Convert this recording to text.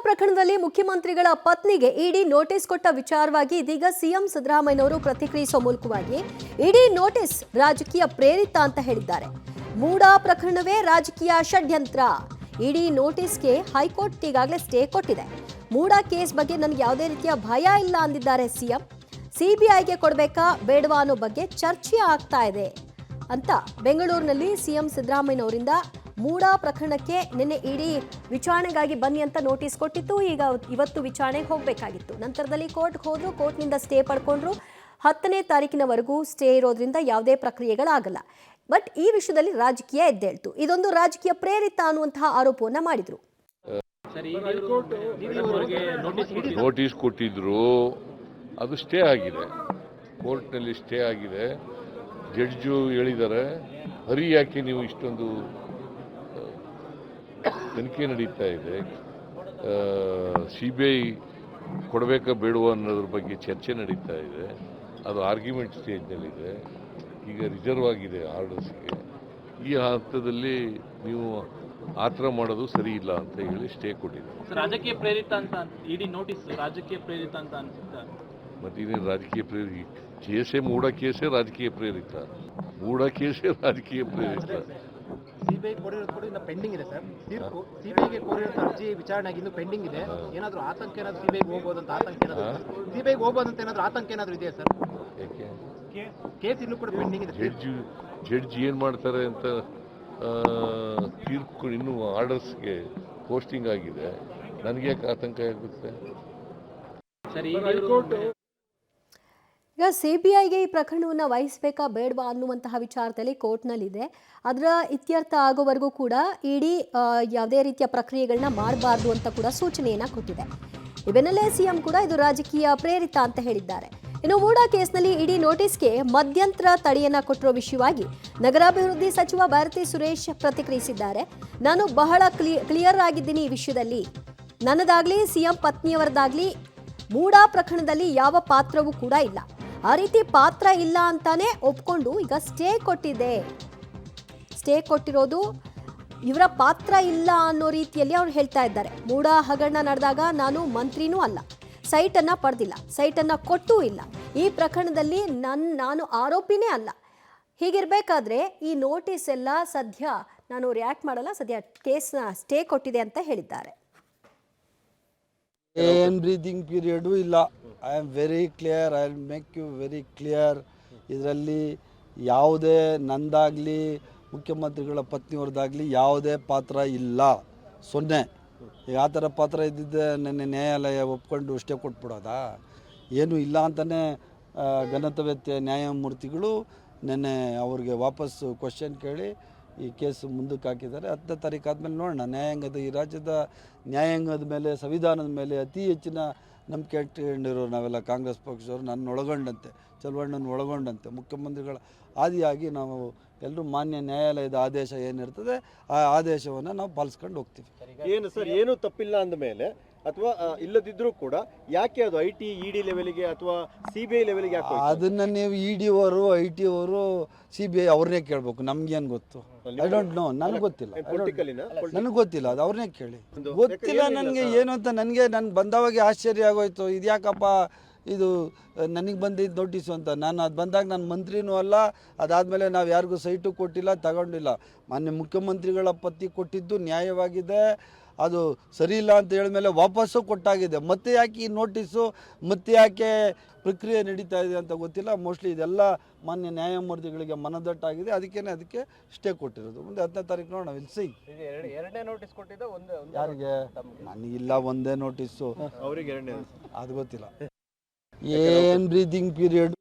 ಪ್ರಕರಣದಲ್ಲಿ ಮುಖ್ಯಮಂತ್ರಿಗಳ ಪತ್ನಿಗೆ ಇಡಿ ನೋಟಿಸ್ ಕೊಟ್ಟ ವಿಚಾರವಾಗಿ ಇದೀಗ ಸಿಎಂ ಸಿದ್ದರಾಮಯ್ಯನವರು ಪ್ರತಿಕ್ರಿಯಿಸುವ ಮೂಲಕವಾಗಿ ಇಡಿ ನೋಟಿಸ್ ರಾಜಕೀಯ ಪ್ರೇರಿತ ಅಂತ ಹೇಳಿದ್ದಾರೆ. ಮೂಡಾ ಪ್ರಕರಣವೇ ರಾಜಕೀಯ ಷಡ್ಯಂತ್ರ. ಇಡಿ ನೋಟಿಸ್ಗೆ ಹೈಕೋರ್ಟ್ ಈಗಾಗಲೇ ಸ್ಟೇ ಕೊಟ್ಟಿದೆ. ಮೂಡಾ ಕೇಸ್ ಬಗ್ಗೆ ನನಗೆ ಯಾವುದೇ ರೀತಿಯ ಭಯ ಇಲ್ಲ ಅಂದಿದ್ದಾರೆ ಸಿಎಂ. ಸಿಬಿಐಗೆ ಕೊಡಬೇಕಾ ಬೇಡವಾ ಅನ್ನೋ ಬಗ್ಗೆ ಚರ್ಚೆ ಆಗ್ತಾ ಇದೆ ಅಂತ ಬೆಂಗಳೂರಿನಲ್ಲಿ ಸಿಎಂ ಸಿದ್ದರಾಮಯ್ಯನವರಿಂದ ಮೂಡಾ ಪ್ರಕರಣಕ್ಕೆ ನಿನ್ನೆ ಇಡಿ ವಿಚಾರಣೆಗಾಗಿ ಬನ್ನಿ ಅಂತ ನೋಟಿಸ್ ಕೊಟ್ಟಿತ್ತು. ಈಗ ಇವತ್ತು ವಿಚಾರಣೆಗೆ ಹೋಗಬೇಕಾಗಿತ್ತು. ನಂತರದಲ್ಲಿ ಕೋರ್ಟ್ಗೆ ಹೋದ್ರು, ಕೋರ್ಟ್ನಿಂದ ಸ್ಟೇ ಪಡ್ಕೊಂಡ್ರು. 10ನೇ ತಾರೀಕಿನವರೆಗೂ ಸ್ಟೇ ಇರೋದ್ರಿಂದ ಯಾವುದೇ ಪ್ರಕ್ರಿಯೆಗಳಾಗಲ್ಲ. ಬಟ್ ಈ ವಿಷಯದಲ್ಲಿ ರಾಜಕೀಯ ಎದ್ದೇಳ್ತು. ಇದೊಂದು ರಾಜಕೀಯ ಪ್ರೇರಿತ ಅನ್ನುವಂತಹ ಆರೋಪವನ್ನ ಮಾಡಿದ್ರು. ನೋಟಿಸ್ ಕೊಟ್ಟಿದ್ರು, ಅದು ಸ್ಟೇ ಆಗಿದೆ, ಕೋರ್ಟ್ನಲ್ಲಿ ಸ್ಟೇ ಆಗಿದೆ. ಜಡ್ಜು ಹೇಳಿದ್ದಾರೆ, ಹರಿ ಯಾಕೆ ನೀವು ಇಷ್ಟೊಂದು ತನಿಖೆ ನಡೀತಾ ಇದೆ, CBI ಕೊಡಬೇಕಾ ಬೇಡವಾ ಅನ್ನೋದ್ರ ಬಗ್ಗೆ ಚರ್ಚೆ ನಡೀತಾ ಇದೆ. ಅದು ಆರ್ಗ್ಯುಮೆಂಟ್ ಸ್ಟೇಜ್ನಲ್ಲಿದೆ. ಈಗ ರಿಸರ್ವ್ ಆಗಿದೆ ಆರ್ಡರ್ಸ್ಗೆ. ಈ ಹಂತದಲ್ಲಿ ನೀವು ಆ ಥರ ಮಾಡೋದು ಸರಿ ಇಲ್ಲ ಅಂತ ಹೇಳಿ ಸ್ಟೇ ಕೊಟ್ಟಿದೆ. ರಾಜಕೀಯ ಪ್ರೇರಿತ ಅಂತ ಇಡಿ ನೋಟಿಸ್ ರಾಜಕೀಯ ಪ್ರೇರಿತ ಅಂತ ಅನ್ಸುತ್ತೆ. ಮತ್ತೆ ಇನ್ನೇನು ರಾಜಕೀಯ ಪ್ರೇರಿತ? ಕೇಸೇ ಮೂಡಾ ಕೇಸೇ ರಾಜಕೀಯ ಪ್ರೇರಿತ. ಮೂಡಾ ಕೇಸೇ ರಾಜಕೀಯ ಪ್ರೇರಿತ. ಸಿಬಿಐ ಕೋರಿರೋದು ಕೂಡ ಇನ್ನು ಪೆಂಡಿಂಗ್ ಇದೆ ಸರ್. ಸಿಬಿಐಗೆ ಕೋರಿರೋ ಅರ್ಜಿ ವಿಚಾರಣೆ ಇನ್ನು ಪೆಂಡಿಂಗ್ ಇದೆ. ಏನಾದರೂ ಆತಂಕ ಏನಾದರೂ ಸಿಬಿಐಗೆ ಹೋಗ್ಬೋದು ಅಂತ ಆತಂಕ ಏನಾದರೂ ಸಿಬಿಐಗೆ ಹೋಗ್ಬೋದು ಅಂತ ಏನಾದರೂ ಆತಂಕ ಏನಾದರೂ ಇದೆಯಾ ಸರ್? ಯಾಕೆ ಕೇಸ್ ಇನ್ನೂ ಕೂಡ ಪೆಂಡಿಂಗ್ ಇದೆ. ಜಡ್ಜ್ ಏನು ಮಾಡ್ತಾರೆ ಅಂತ ತೀರ್ಪು ಇನ್ನೂ ಆರ್ಡರ್ಸ್ಗೆ ಪೋಸ್ಟಿಂಗ್ ಆಗಿದೆ. ನನಗೆ ಯಾಕೆ ಆತಂಕ ಆಗುತ್ತೆ? ಈಗ ಸಿಬಿಐಗೆ ಈ ಪ್ರಕರಣವನ್ನು ವಹಿಸಬೇಕಾ ಬೇಡವಾ ಅನ್ನುವಂತಹ ವಿಚಾರದಲ್ಲಿ ಕೋರ್ಟ್ನಲ್ಲಿದೆ. ಅದರ ಇತ್ಯರ್ಥ ಆಗೋವರೆಗೂ ಕೂಡ ಇಡಿ ಯಾವುದೇ ರೀತಿಯ ಪ್ರಕ್ರಿಯೆಗಳನ್ನ ಮಾಡಬಾರ್ದು ಅಂತ ಕೂಡ ಸೂಚನೆಯನ್ನ ಕೊಟ್ಟಿದೆ. ಈ ಬೆನ್ನಲ್ಲೇ ಸಿಎಂ ಕೂಡ ಇದು ರಾಜಕೀಯ ಪ್ರೇರಿತ ಅಂತ ಹೇಳಿದ್ದಾರೆ. ಇನ್ನು ಮೂಡಾ ಕೇಸ್ನಲ್ಲಿ ಇಡಿ ನೋಟಿಸ್ಗೆ ಮಧ್ಯಂತರ ತಡೆಯನ್ನ ಕೊಟ್ಟಿರೋ ವಿಷಯವಾಗಿ ನಗರಾಭಿವೃದ್ಧಿ ಸಚಿವ ಭಾರತಿ ಸುರೇಶ್ ಪ್ರತಿಕ್ರಿಯಿಸಿದ್ದಾರೆ. ನಾನು ಬಹಳ ಕ್ಲಿಯರ್ ಆಗಿದ್ದೀನಿ ಈ ವಿಷಯದಲ್ಲಿ. ನನ್ನದಾಗ್ಲಿ ಸಿಎಂ ಪತ್ನಿಯವರದಾಗ್ಲಿ ಮೂಡಾ ಪ್ರಕರಣದಲ್ಲಿ ಯಾವ ಪಾತ್ರವೂ ಕೂಡ ಇಲ್ಲ. ಆ ರೀತಿ ಪಾತ್ರ ಇಲ್ಲ ಅಂತಾನೆ ಒಪ್ಕೊಂಡು ಈಗ ಸ್ಟೇ ಕೊಟ್ಟಿದೆ. ಸ್ಟೇ ಕೊಟ್ಟಿರೋದು ಇವರ ಪಾತ್ರ ಇಲ್ಲ ಅನ್ನೋ ರೀತಿಯಲ್ಲಿ ಅವ್ರು ಹೇಳ್ತಾ ಇದ್ದಾರೆ. ಮೂಡಾ ಹಗರಣ ನಡೆದಾಗ ನಾನು ಮಂತ್ರಿನೂ ಅಲ್ಲ, ಸೈಟನ್ನು ಪಡೆದಿಲ್ಲ, ಸೈಟನ್ನು ಕೊಟ್ಟೂ ಇಲ್ಲ, ಈ ಪ್ರಕರಣದಲ್ಲಿ ನಾನು ಆರೋಪಿನೇ ಅಲ್ಲ. ಹೀಗಿರಬೇಕಾದ್ರೆ ಈ ನೋಟಿಸ್ ಎಲ್ಲ ಸದ್ಯ ನಾನು ರಿಯಾಕ್ಟ್ ಮಾಡಲ್ಲ, ಸದ್ಯ ಕೇಸ್ನ ಸ್ಟೇ ಕೊಟ್ಟಿದೆ ಅಂತ ಹೇಳಿದ್ದಾರೆ. ಏನು ಬ್ರೀದಿಂಗ್ ಪೀರಿಯಡು ಇಲ್ಲ. I am very clear, I will make you very clear. ಇದರಲ್ಲಿ ಯಾವುದೇ ನಂದಾಗಲಿ ಮುಖ್ಯಮಂತ್ರಿಗಳ ಪತ್ನಿಯವ್ರದ್ದಾಗಲಿ ಯಾವುದೇ ಪಾತ್ರ ಇಲ್ಲ. 0. ಈಗ ಆ ಥರ ಪಾತ್ರ ಇದ್ದಿದ್ದೆ ನೆನ್ನೆ ನ್ಯಾಯಾಲಯ ಒಪ್ಕೊಂಡು ಸ್ಟೇ ಕೊಟ್ಬಿಡೋದಾ? ಏನೂ ಇಲ್ಲ ಅಂತಲೇ ಘನತವ್ಯತೆ ನ್ಯಾಯಮೂರ್ತಿಗಳು ನೆನ್ನೆ ಅವ್ರಿಗೆ ವಾಪಸ್ಸು ಕ್ವಶನ್ ಕೇಳಿ ಈ ಕೇಸು ಮುಂದಕ್ಕೆ ಹಾಕಿದ್ದಾರೆ. 10ನೇ ತಾರೀಕು ಆದಮೇಲೆ ನೋಡೋಣ. ನ್ಯಾಯಾಂಗದ ಈ ರಾಜ್ಯದ ನ್ಯಾಯಾಂಗದ ಮೇಲೆ, ಸಂವಿಧಾನದ ಮೇಲೆ ಅತಿ ಹೆಚ್ಚಿನ ನಂಬಿಕೆ ಇಟ್ಕೊಂಡಿರೋ ನಾವೆಲ್ಲ ಕಾಂಗ್ರೆಸ್ ಪಕ್ಷದವರು, ನನ್ನ ಒಳಗೊಂಡಂತೆ, ಚಲುವಣ್ಣನ ಒಳಗೊಂಡಂತೆ ಮುಖ್ಯಮಂತ್ರಿಗಳ ಆದಿಯಾಗಿ ನಾವು ಎಲ್ಲರೂ ಮಾನ್ಯ ನ್ಯಾಯಾಲಯದ ಆದೇಶ ಏನಿರ್ತದೆ ಆ ಆದೇಶವನ್ನು ನಾವು ಪಾಲಿಸ್ಕೊಂಡು ಹೋಗ್ತೀವಿ. ಏನು ಸರ್, ಏನೂ ತಪ್ಪಿಲ್ಲ ಅಂದಮೇಲೆ ಅಥವಾ ಇಲ್ಲದಿದ್ದರೂ ಕೂಡ ಯಾಕೆ ಅದು IT ED ಲೆವೆಲ್ಗೆ ಅಥವಾ CBI ಲೆವೆಲ್ಗೆ ಯಾಕೆ? ಅದನ್ನು ನೀವು ED ಅವರು IT ಅವರು CBI ಅವ್ರನ್ನೇ ಕೇಳಬೇಕು. ನಮ್ಗೇನು ಗೊತ್ತು? I don't know. ನನಗೆ ಗೊತ್ತಿಲ್ಲ, ನನಗೆ ಗೊತ್ತಿಲ್ಲ. ಅದು ಅವ್ರನ್ನೇ ಕೇಳಿ. ಗೊತ್ತಿಲ್ಲ ನನಗೆ ಏನು ಅಂತ. ನನಗೆ ಬಂದವಾಗ ಆಶ್ಚರ್ಯ ಆಗೋಯ್ತು. ಇದ್ಯಾಕಪ್ಪ ಇದು ನನಗೆ ಬಂದಿದ್ದು ನೋಟಿಸು ಅಂತ. ನಾನು ಅದು ಬಂದಾಗ ನಾನು ಮಂತ್ರಿನೂ ಅಲ್ಲ, ಅದಾದಮೇಲೆ ನಾವು ಯಾರಿಗೂ ಸೈಟು ಕೊಟ್ಟಿಲ್ಲ, ತಗೊಂಡಿಲ್ಲ. ಮಾನ್ಯ ಮುಖ್ಯಮಂತ್ರಿಗಳ ಪತ್ನಿ ಕೊಟ್ಟಿದ್ದು ನ್ಯಾಯವಾಗಿದೆ, ಅದು ಸರಿ ಇಲ್ಲ ಅಂತ ಹೇಳಿದ್ಮೇಲೆ ವಾಪಸ್ಸು ಕೊಟ್ಟಾಗಿದೆ. ಮತ್ತೆ ಯಾಕೆ ಈ ನೋಟಿಸು, ಮತ್ತೆ ಯಾಕೆ ಪ್ರಕ್ರಿಯೆ ನಡೀತಾ ಇದೆ ಅಂತ ಗೊತ್ತಿಲ್ಲ. ಮೋಸ್ಟ್ಲಿ ಇದೆಲ್ಲ ಮಾನ್ಯ ನ್ಯಾಯಮೂರ್ತಿಗಳಿಗೆ ಮನದಟ್ಟಾಗಿದೆ, ಅದಕ್ಕೆ ಸ್ಟೇ ಕೊಟ್ಟಿರೋದು. ಮುಂದೆ 10ನೇ ತಾರೀಕು ನೋಡೋಣ. ವಿಲ್ಸಿ. ಎರಡನೇ ನೋಟಿಸ್ ಕೊಟ್ಟಿದ್ದ ಯಾರಿಗೆ? ನನಗಿಲ್ಲ, ಒಂದೇ ನೋಟಿಸು. ಅವರಿಗೆ ಎರಡನೇ ಅದು ಗೊತ್ತಿಲ್ಲ. ಏನು ಬ್ರೀದಿಂಗ್ ಪೀರಿಯಡ್